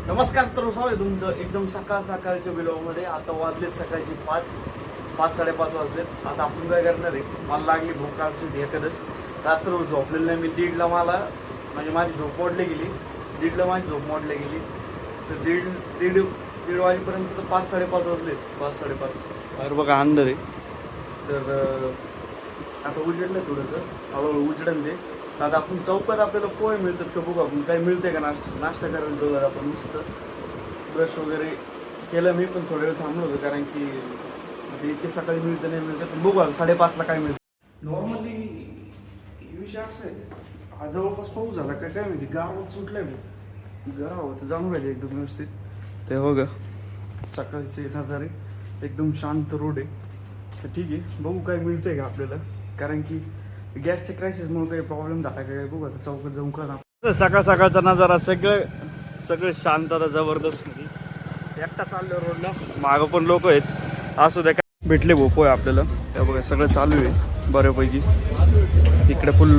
नमस्कार तर स्वागत आहे तुमचं एकदम सकाळच्या व्हिडिओमध्ये. आता वाजलेत सकाळचे 5:30 वाजलेत. आता आपण काय करणार आहे, मला लागली भूक आमची एखादच रात्र झोपलेलं नाही मी. 1:30ला मला म्हणजे माझी झोप मोडली गेली. 1:30ला माझी झोप मोडली गेली तर दीड वाजेपर्यंत तर 5:30 वाजलेत. 5:30 अरे बघा अंधार आहे. तर आता उजेडलं थोडंसं, हळूहळू उजेडन ते. आता आपण चौकात आपल्याला पोहे मिळतात का बघू, आपण काही मिळते का नाश्ता करायला जाऊ. आपण मस्त ब्रश वगैरे केलं मी, पण थोडा वेळ थांबलो होतो कारण की आता इतके सकाळी मिळतं नाही मिळतं. पण बघू 5:30ला काय मिळतं. नॉर्मली हे विषय असं आहे, हा जवळपास पाऊस झाला काय माहिती, गावात सुटलाय गावात जाणून राहिले एकदम व्यवस्थित. ते बघा सकाळचे नजारे, एकदम शांत रोड आहे. तर ठीक आहे, बघू काय मिळतंय का आपल्याला, कारण की गॅसच्या क्रायसिसमुळे काही प्रॉब्लेम झाला का काय बघू. आता चौकात जाऊन कळणार. सकाळचा नजारा सगळे शांतता जबरदस्त होती. एकटा चाललो रोडला, मागं पण लोक आहेत. असू द्या काय भेटले भोपोय आपल्याला. त्या बघा सगळं चालू आहे बऱ्यापैकी. इकडे फुल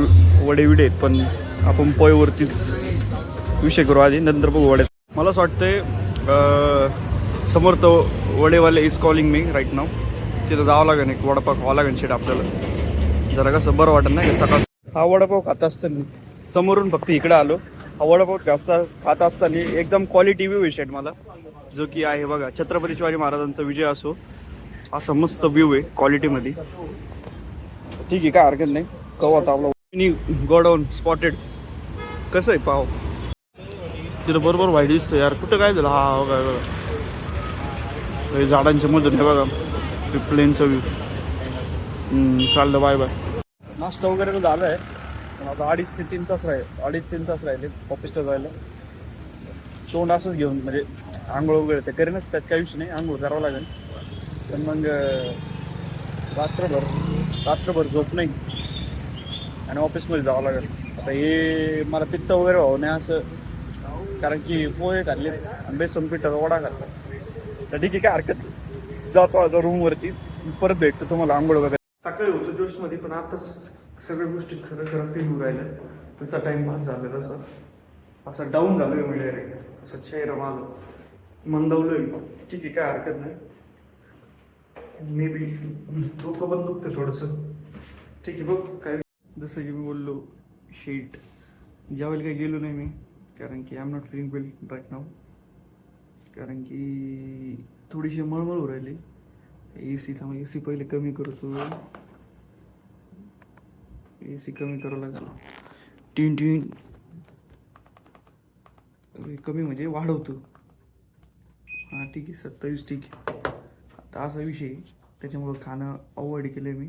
वडे आहेत, पण आपण पोयवरतीच विषय करू आधी, नंतर बघू वडे. मला असं वाटतंय समोर तो Vadewale is calling me right नाव. तिथं जावं लागेल, एक वडापाव खावा लागेल शेट आपल्याला. जरा कसं बरं वाटत नाही का सकाळ. हा वडापाव खात असताना समोरून फक्त इकडे आलो. हा वडापाव खात असताना एकदम क्वालिटी व्ह्यू आहे शेट मला, जो की आहे बघा छत्रपती शिवाजी महाराजांचा विजय असो, असा मस्त व्ह्यू आहे क्वालिटीमध्ये. ठीक आहे, काय हरकत नाही. कवा आपला गोडाऊन स्पॉटेड. कसं आहे पाव तिथं बरोबर व्हाईट दिसतं यार. कुठं काय झालं, हा बघा बघा झाडांच्या मधून हे बघा प्लेनचा व्ह्यू. चाललं बाय बाय. नाश्ता वगैरे तर झालं आहे, पण आता 2.5 ते 3 तास राहिले ऑफिसला जायला. तोंड असंच घेऊन म्हणजे आंघोळ वगैरे ते करेनच, त्यात काही विषय नाही, आंघोळ करावं लागेल. पण मग रात्रभर झोप नाही आणि ऑफिसमध्ये जावं लागेल. आता हे मला पित्त वगैरे व्हावं नाही असं, कारण की पोहे खाल्ले आणि बेसन पिठाचा वडा खाल्ला. तर ठीक आहे, काय हरकत. जातो आता रूमवरती, परत भेटतो तुम्हाला आंघोळ वगैरे. सकाळी होतो जोशमध्ये, पण आताच सगळ्या गोष्टी खरं फील होऊ राहिल्या. तसा टाइमपास झाला, तसा असं डाऊन झालोय म्हणजे असं चेहरा माझं मंदवलोय. ठीक आहे, काय हरकत नाही. मे बी डोकं पण दुखतं थोडंसं. ठीक आहे बघ काय. जसं की मी बोललो शीट ज्यावेळेला काही गेलो नाही मी, कारण की I am not feeling well right now. कारण की थोडीशी मळमळ होऊ राहिली. ए सी पहिले कमी करतो. AC कमी करावं लागेल. टीन कमी म्हणजे वाढवतो. हां ठीक आहे, 27 ठीक आहे. आता असा विषय त्याच्यामुळं खाणं अवॉइड केलं आहे मी.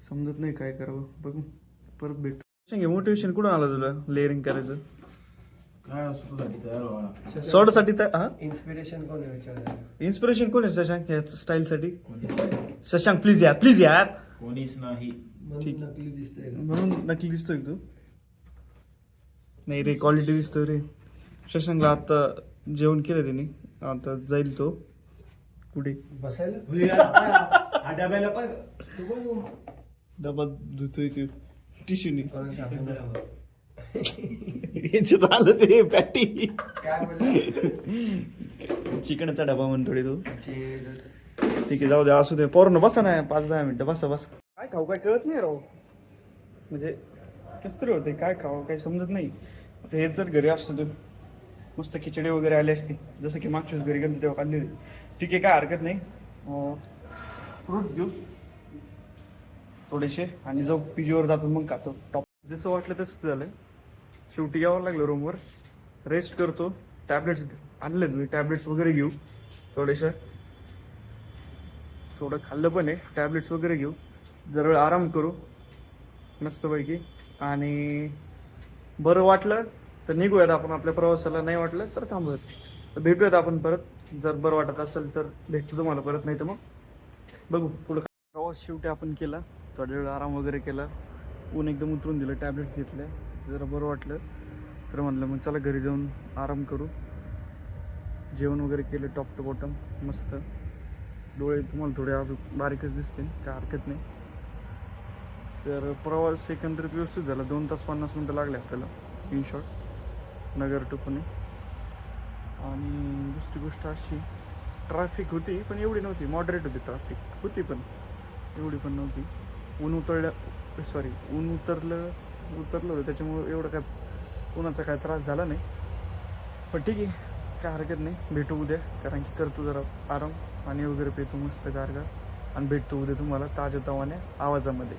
समजत नाही काय करावं, बघू परत भेटू. मोटिवेशन कुठून आलं तुला लेअरिंग करायचं? शॉर्टसाठी तर हां इन्स्पिरेशन कोण आहे? इन्स्पिरेशन कोण आहे शशांक या स्टाईलसाठी? शशांक प्लीज यार कोणीच नाही. ठीक. नकली दिसतंय. म्हणून नकली दिसतोय तू? नाही रे, क्वालिटी दिसतोय रे. शशांकला आता जेवण केलं त्याने, आता जाईल तो कुठे बसायला. हा डब्याला पण डबा धुतोय टिश्यूनी. याच्यात आलं ते पॅटी काय म्हणलं? चिकनचा डबा म्हणतोय तो. ठीक आहे, जाऊ दे, असू दे. पोरांनो बसा ना 5-10 मिनिटं, बसा. काय खाऊ काय कळत नाही राव, म्हणजे कसं तरी होते, काय खावं काही समजत नाही. आता हेच जर घरी असतं तर मस्त खिचडी वगैरे आली असती, जसं की मागच्या घरी गेलं तेव्हा खाल्ली होती. ठीक आहे, काय हरकत नाही. फ्रूट्स घेऊ थोडेसे आणि जाऊ PGवर जातो, मग खातो टॉप. जसं वाटलं तसं झालं, शेवटी यावं लागलं रूमवर. रेस्ट करतो. टॅबलेट्स आणले मी, टॅबलेट्स वगैरे घेऊ थोडेसे. थोडं खाल्लं पण आहे, टॅबलेट्स वगैरे घेऊ, जरा वेळ आराम करू मस्तपैकी. आणि बरं वाटलं तर निघूयात आपण आपल्या प्रवासाला, नाही वाटलं तर थांबूयात. तर भेटूयात आपण परत. जर बरं वाटत असेल तर भेटतो तुम्हाला परत, नाही तर मग बघू पुढं. प्रवास शेवटी आपण केला, थोड्या वेळ आराम वगैरे केला, ऊन एकदम उतरून दिलं, टॅबलेट्स घेतल्या, जरा बरं वाटलं तर म्हणलं मग चला घरी जाऊन आराम करू. जेवण वगैरे केलं टॉप टू बॉटम मस्त. डोळे तुम्हाला थोडे अजून बारीकच दिसतील, काय हरकत नाही. तर प्रवास एकंदरीत व्यवस्थित झाला. 2 तास 50 मिनटं लागले आपल्याला in short, Nagar to Pune. आणि दुसरी गोष्ट अशी, ट्रॅफिक होती पण एवढी नव्हती, मॉडरेट होती ट्रॅफिक होती पण एवढी पण नव्हती. ऊन उतरलं होतं त्याच्यामुळं एवढं काय उन्हाचा काय त्रास झाला नाही. पण ठीक आहे, काय हरकत नाही, भेटू उद्या. कारण की करतो जरा आराम, पाणी वगैरे पितो मस्त गारगार, आणि भेटतो उद्या तुम्हाला ताज्या तवान्या आवाजामध्ये.